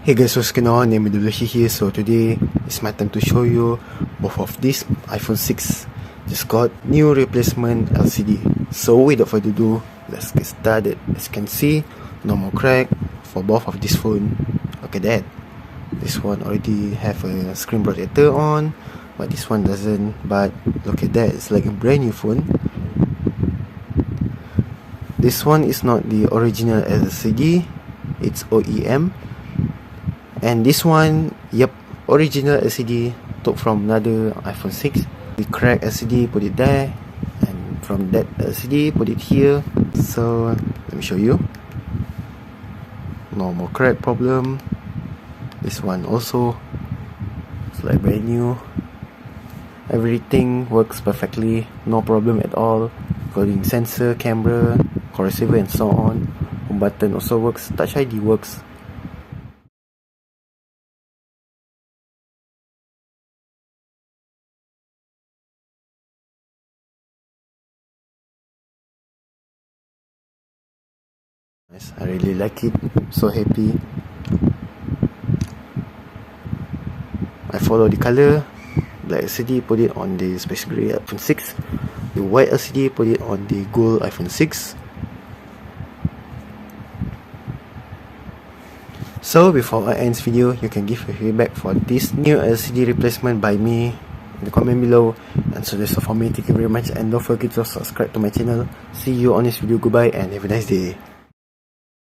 Hey guys, what's going on? I'm here. So today it's my time to show you both of these iPhone 6 just got new replacement LCD. So without further ado, let's get started. As you can see, no more crack for both of this phone. Look at that. This one already have a screen protector on, but this one doesn't. But look at that, it's like a brand new phone. This one is not the original LCD, it's OEM. And this one, yep, original LCD took from another iPhone 6. We cracked LCD, put it there, and from that LCD, put it here. So let me show you. No more crack problem. This one also, it's like brand new. Everything works perfectly, no problem at all, including sensor, camera, call receiver, and so on. Home button also works, Touch ID works. Nice, I really like it, so happy. I follow the color. Black LCD, put it on the space gray iPhone 6. The white LCD, put it on the gold iPhone 6. So before I end this video, you can give a feedback for this new LCD replacement by me in the comment below. And so that's all for me. Thank you very much, and don't forget to subscribe to my channel. See you on this video. Goodbye and have a nice day.